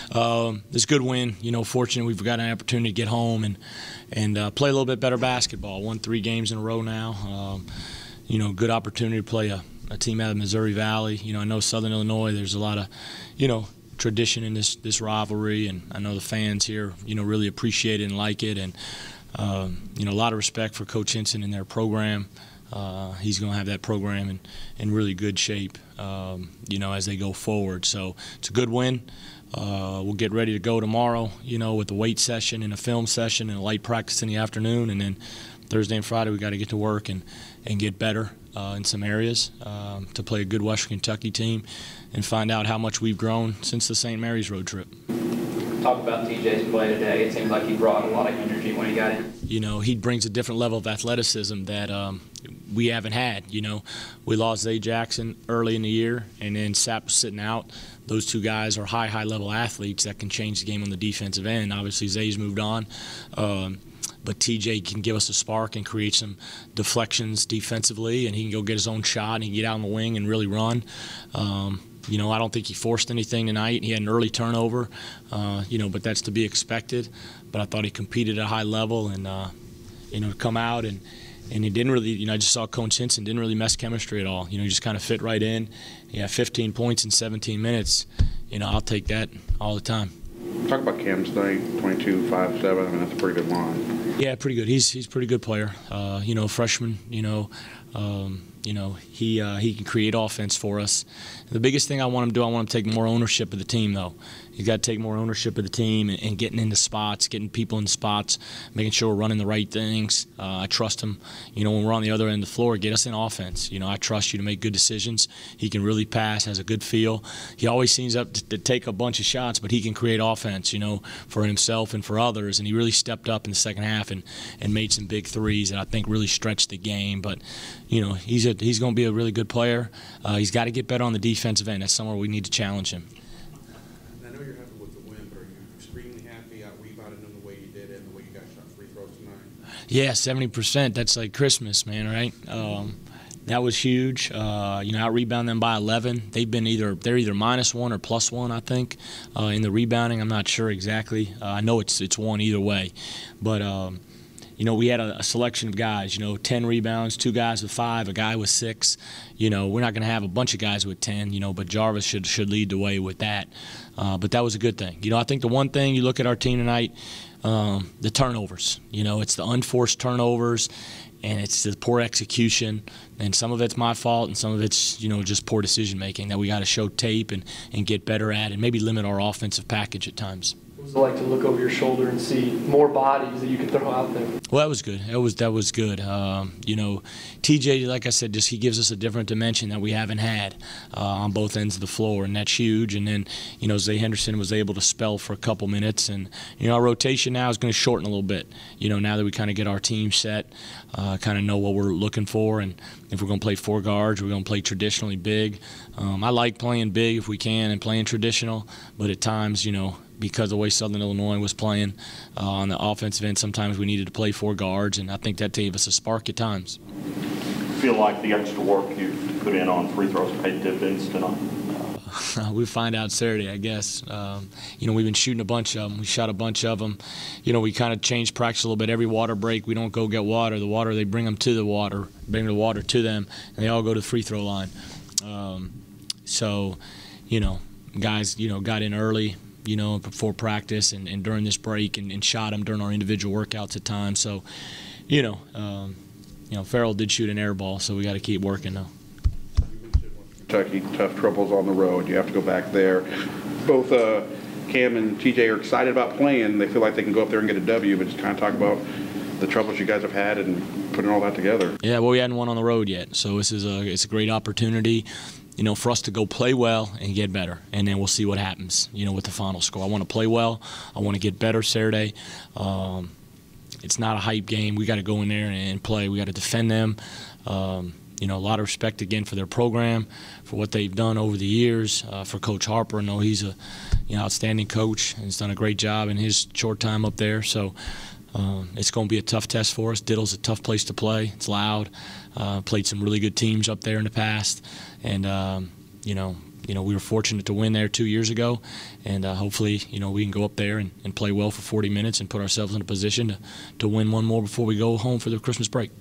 It's a good win. Fortunate we've got an opportunity to get home and play a little bit better basketball. Won 3 games in a row now. Good opportunity to play a team out of Missouri Valley. I know Southern Illinois, there's a lot of, tradition in this rivalry, and I know the fans here, really appreciate it and like it, and a lot of respect for Coach Hinson and their program. He's going to have that program in really good shape, as they go forward. So it's a good win. We'll get ready to go tomorrow, with the weight session and a film session and a light practice in the afternoon, and then Thursday and Friday we got to get to work and get better in some areas to play a good Western Kentucky team and find out how much we've grown since the St. Mary's road trip. Talk about TJ's play today. It seems like he brought a lot of energy when he got in. He brings a different level of athleticism that we haven't had. We lost Zay Jackson early in the year, and then Sapp was sitting out. Those 2 guys are high-level athletes that can change the game on the defensive end. Obviously, Zay's moved on. But TJ can give us a spark and create some deflections defensively, and he can go get his own shot and he can get out on the wing and really run. I don't think he forced anything tonight. He had an early turnover, but that's to be expected. But I thought he competed at a high level, and to come out and he didn't really, I just saw Coach Hinson didn't really mess chemistry at all. He just kind of fit right in. He had 15 points in 17 minutes. I'll take that all the time. Talk about Cam's night, 22, 5, 7. I mean, that's a pretty good line. Yeah, pretty good. He's a pretty good player. Freshman. He can create offense for us. The biggest thing I want him to do, I want him to take more ownership of the team, though. He's got to take more ownership of the team and getting into spots, getting people in spots, making sure we're running the right things. I trust him. When we're on the other end of the floor, get us in offense. I trust you to make good decisions. He can really pass, has a good feel. He always seems up to take a bunch of shots, but he can create offense, for himself and for others. And he really stepped up in the second half and made some big threes that I think really stretched the game. But, he's going to be a really good player. He's got to get better on the defensive end. That's somewhere we need to challenge him. I know you're happy with the win, but are you extremely happy out-rebounding them the way you did it and the way you got shot free throws tonight? Yeah, 70%. That's like Christmas, man, right? That was huge. Out-rebound them by 11. They're either -1 or +1, I think, in the rebounding. I'm not sure exactly. I know it's 1 either way. But, we had a selection of guys, 10 rebounds, 2 guys with 5, a guy with 6. We're not going to have a bunch of guys with 10, but Jarvis should lead the way with that. But that was a good thing. I think the one thing you look at our team tonight, the turnovers. It's the unforced turnovers, and it's the poor execution. And some of it's my fault, and some of it's, just poor decision-making that we got to show tape and get better at and maybe limit our offensive package at times. What was it like to look over your shoulder and see more bodies that you could throw out there? Well, that was good. That was good. TJ, like I said, he gives us a different dimension that we haven't had on both ends of the floor, and that's huge. And then, Zay Henderson was able to spell for a couple minutes, and our rotation now is going to shorten a little bit. Now that we kind of get our team set, kind of know what we're looking for, and if we're going to play 4 guards, we're going to play traditionally big. I like playing big if we can and playing traditional, but at times, because of the way Southern Illinois was playing on the offensive end, sometimes we needed to play 4 guards, and I think that gave us a spark at times. I feel like the extra work you've put in on free throws paid dividends tonight. We'll find out Saturday, I guess. We've been shooting a bunch of them. We shot a bunch of them. We kind of changed practice a little bit. Every water break, we don't go get water. The water, they bring them to the water, bring the water to them, and they all go to the free throw line. Guys, got in early, before practice and during this break and shot them during our individual workouts at times. So, Farrell did shoot an air ball, so we got to keep working though. Kentucky, tough troubles on the road. You have to go back there. Both Cam and TJ are excited about playing. They feel like they can go up there and get a W, but just kind of talk about the troubles you guys have had and putting all that together. Yeah, well, we hadn't won on the road yet, so it's a great opportunity, for us to go play well and get better, and then we'll see what happens, with the final score. I want to play well. I want to get better Saturday. It's not a hype game. We got to go in there and play. We got to defend them. A lot of respect again for their program, for what they've done over the years. For Coach Harper, I know he's a outstanding coach and he's done a great job in his short time up there. So it's going to be a tough test for us. Diddle's a tough place to play. It's loud. Played some really good teams up there in the past, and we were fortunate to win there 2 years ago, and hopefully, we can go up there and play well for 40 minutes and put ourselves in a position to win one more before we go home for the Christmas break.